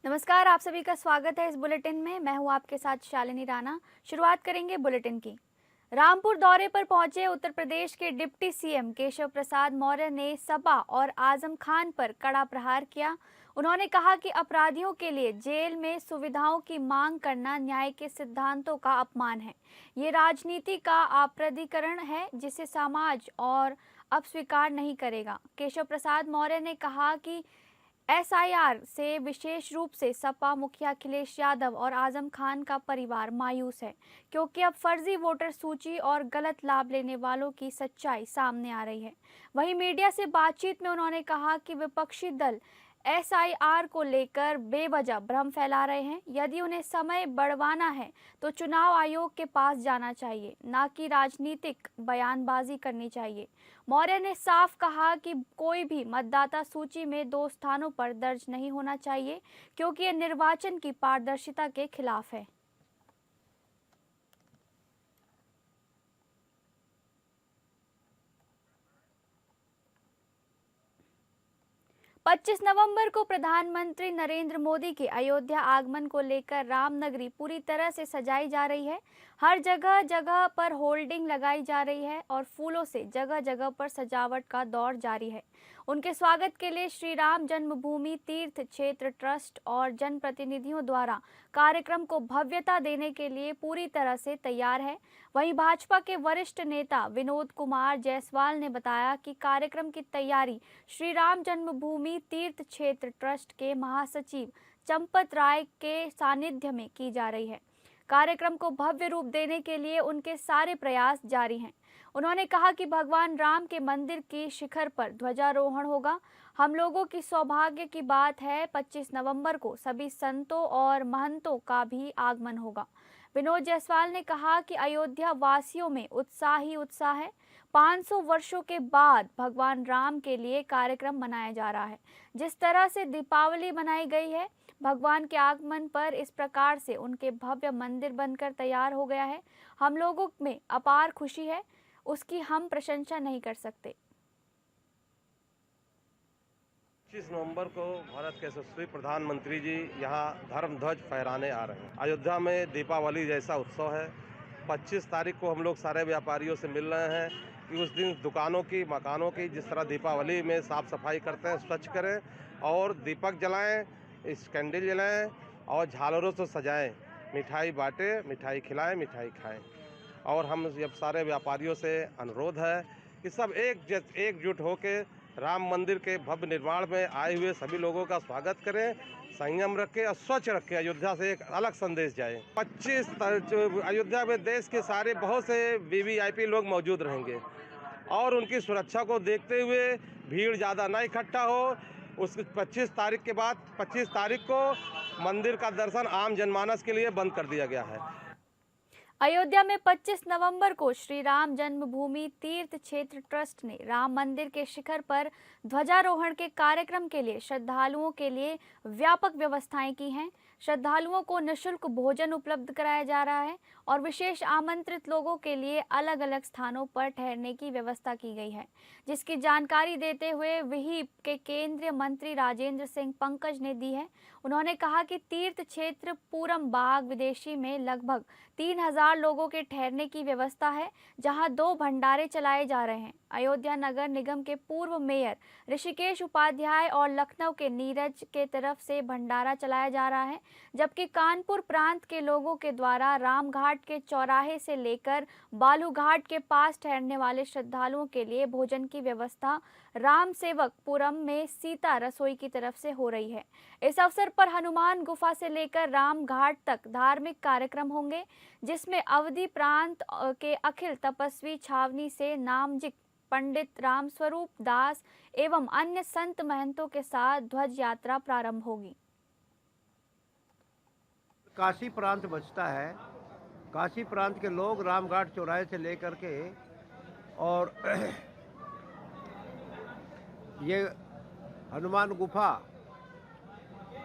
नमस्कार, आप सभी का स्वागत है इस बुलेटिन में। मैं हूं आपके साथ शालिनी राणा। शुरुआत करेंगे बुलेटिन की। रामपुर दौरे पर पहुंचे उत्तर प्रदेश के डिप्टी सीएम केशव प्रसाद मौर्य ने सपा और आजम खान पर कड़ा प्रहार किया। उन्होंने कहा कि अपराधियों के लिए जेल में सुविधाओं की मांग करना न्याय के सिद्धांतों का अपमान है। ये राजनीति का आपराधिकरण है जिसे समाज और अब स्वीकार नहीं करेगा। केशव प्रसाद मौर्य ने कहा कि एसआईआर से विशेष रूप से सपा मुखिया अखिलेश यादव और आजम खान का परिवार मायूस है, क्योंकि अब फर्जी वोटर सूची और गलत लाभ लेने वालों की सच्चाई सामने आ रही है। वहीं मीडिया से बातचीत में उन्होंने कहा कि विपक्षी दल एसआईआर को लेकर बेवजह भ्रम फैला रहे हैं। यदि उन्हें समय बढ़वाना है तो चुनाव आयोग के पास जाना चाहिए, ना कि राजनीतिक बयानबाजी करनी चाहिए। मौर्य ने साफ कहा कि कोई भी मतदाता सूची में 2 स्थानों पर दर्ज नहीं होना चाहिए, क्योंकि यह निर्वाचन की पारदर्शिता के खिलाफ है। पच्चीस नवंबर को प्रधानमंत्री नरेंद्र मोदी के अयोध्या आगमन को लेकर रामनगरी पूरी तरह से सजाई जा रही है। हर जगह जगह पर होल्डिंग लगाई जा रही है और फूलों से जगह जगह पर सजावट का दौर जारी है। उनके स्वागत के लिए श्री राम जन्मभूमि तीर्थ क्षेत्र ट्रस्ट और जनप्रतिनिधियों द्वारा कार्यक्रम को भव्यता देने के लिए पूरी तरह से तैयार है। वहीं भाजपा के वरिष्ठ नेता विनोद कुमार जायसवाल ने बताया कि कार्यक्रम की तैयारी श्री राम जन्मभूमि तीर्थ क्षेत्र ट्रस्ट के महासचिव चंपत राय के सानिध्य में की जा रही है। कार्यक्रम को भव्य रूप देने के लिए उनके सारे प्रयास जारी हैं। उन्होंने कहा कि भगवान राम के मंदिर की शिखर पर ध्वजारोहण होगा। हम लोगों की सौभाग्य की बात है 25 नवंबर को सभी संतों और महंतों का भी आगमन होगा। विनोद जायसवाल ने कहा कि अयोध्या वासियों में उत्साह ही उत्साह है। 500 वर्षों के बाद भगवान राम के लिए कार्यक्रम मनाया जा रहा है। जिस तरह से दीपावली मनाई गई है, भगवान के आगमन पर इस प्रकार से उनके भव्य मंदिर बनकर तैयार हो गया है। हम लोगों में अपार खुशी है, उसकी हम प्रशंसा नहीं कर सकते। 25 नवंबर को भारत के यशस्वी प्रधानमंत्री जी यहाँ धर्म ध्वज फहराने आ रहे हैं। अयोध्या में दीपावली जैसा उत्सव है। 25 तारीख को हम लोग सारे व्यापारियों से मिल रहे हैं कि उस दिन दुकानों की, मकानों की जिस तरह दीपावली में साफ सफाई करते हैं, स्वच्छ करें और दीपक जलाएं, इस कैंडल जलाएं और झालरों से सजाएं, मिठाई बांटें, मिठाई खिलाएं, मिठाई खाएं। और हम जब सारे व्यापारियों से अनुरोध है कि सब एकजुट होकर राम मंदिर के भव्य निर्माण में आए हुए सभी लोगों का स्वागत करें, संयम रखें और स्वच्छ रखें। अयोध्या से एक अलग संदेश जाए। 25 अयोध्या में देश के सारे बहुत से वीवीआईपी लोग मौजूद रहेंगे और उनकी सुरक्षा को देखते हुए भीड़ ज़्यादा ना इकट्ठा हो। उस 25 तारीख के बाद 25 तारीख को मंदिर का दर्शन आम जनमानस के लिए बंद कर दिया गया है। अयोध्या में 25 नवंबर को श्री राम जन्मभूमि तीर्थ क्षेत्र ट्रस्ट ने राम मंदिर के शिखर पर ध्वजारोहण के कार्यक्रम के लिए श्रद्धालुओं के लिए व्यापक व्यवस्थाएं की हैं। श्रद्धालुओं को निःशुल्क भोजन उपलब्ध कराया जा रहा है और विशेष आमंत्रित लोगों के लिए अलग अलग स्थानों पर ठहरने की व्यवस्था की गई है, जिसकी जानकारी देते हुए विहिप के केंद्रीय मंत्री राजेंद्र सिंह पंकज ने दी है। उन्होंने कहा कि तीर्थ क्षेत्र पूरम बाग विदेशी में लगभग 3000 लोगों के ठहरने की व्यवस्था है, जहां 2 भंडारे चलाए जा रहे हैं। अयोध्या नगर निगम के पूर्व मेयर ऋषिकेश उपाध्याय और लखनऊ के नीरज के तरफ से भंडारा चलाया जा रहा है, जबकि कानपुर प्रांत के लोगों के द्वारा रामघाट के चौराहे से लेकर बालूघाट के पास ठहरने वाले श्रद्धालुओं के लिए भोजन की व्यवस्था राम सेवकपुरम में सीता रसोई की तरफ से हो रही है। इस अवसर पर हनुमान गुफा से लेकर रामघाट तक धार्मिक कार्यक्रम होंगे, जिसमें अवधि प्रांत के अखिल तपस्वी छावनी से नामजिक पंडित रामस्वरूप दास एवं अन्य संत महंतों के साथ ध्वज यात्रा प्रारंभ होगी। काशी प्रांत बचता है। काशी प्रांत के लोग रामघाट चौराहे से लेकर के और ये हनुमान गुफा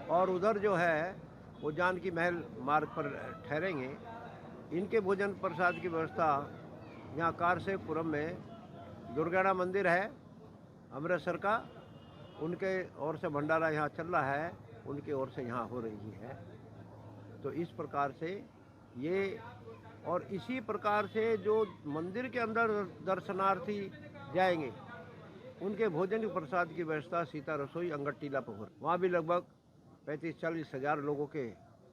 और उधर जो है वो जानकी महल मार्ग पर ठहरेंगे। इनके भोजन प्रसाद की व्यवस्था यहाँ कारसेपुरम में दुर्गाड़ा मंदिर है अमृतसर का, उनके ओर से भंडारा यहाँ चल रहा है। उनकी ओर से यहाँ हो रही है। तो इस प्रकार से ये, और इसी प्रकार से जो मंदिर के अंदर दर्शनार्थी जाएंगे उनके भोजन की प्रसाद की व्यवस्था सीता रसोई अंगट टीला पर हो रही है। वहाँ भी लगभग 35-40 हज़ार लोगों के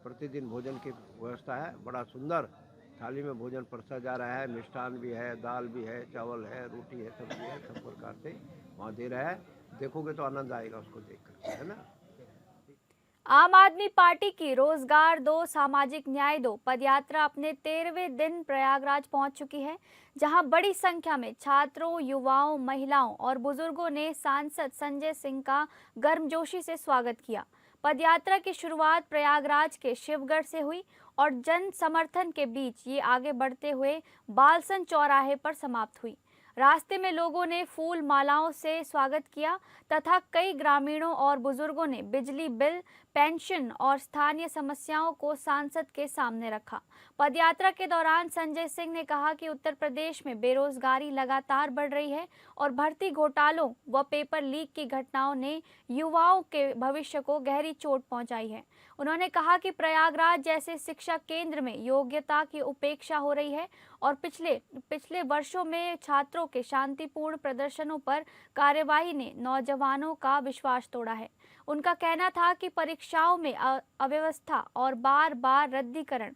प्रतिदिन भोजन की व्यवस्था है। बड़ा सुंदर थाली में भोजन परसा जा रहा है। मिष्ठान भी है, दाल भी है, चावल है, रोटी है, सब्जी है, सब प्रकार से वहाँ दे रहा है। देखोगे तो आनंद आएगा उसको देख कर, है ना। आम आदमी पार्टी की रोजगार दो सामाजिक न्याय दो पदयात्रा अपने 13वें दिन प्रयागराज पहुंच चुकी है, जहां बड़ी संख्या में छात्रों, युवाओं, महिलाओं और बुजुर्गों ने सांसद संजय सिंह का गर्मजोशी से स्वागत किया। पदयात्रा की शुरुआत प्रयागराज के शिवगढ़ से हुई और जन समर्थन के बीच ये आगे बढ़ते हुए बालसन चौराहे पर समाप्त हुई। रास्ते में लोगों ने फूल मालाओं से स्वागत किया तथा कई ग्रामीणों और बुजुर्गों ने बिजली बिल, पेंशन और स्थानीय समस्याओं को सांसद के सामने रखा। पदयात्रा के दौरान संजय सिंह ने कहा कि उत्तर प्रदेश में बेरोजगारी लगातार बढ़ रही है और भर्ती घोटालों व पेपर लीक की घटनाओं ने युवाओं के भविष्य को गहरी चोट पहुंचाई है। उन्होंने कहा कि प्रयागराज जैसे शिक्षा केंद्र में योग्यता की उपेक्षा हो रही है और पिछले वर्षों में छात्रों के शांतिपूर्ण प्रदर्शनों पर कार्यवाही ने नौजवानों का विश्वास तोड़ा है। उनका कहना था कि परीक्षाओं में अव्यवस्था और बार बार रद्दीकरण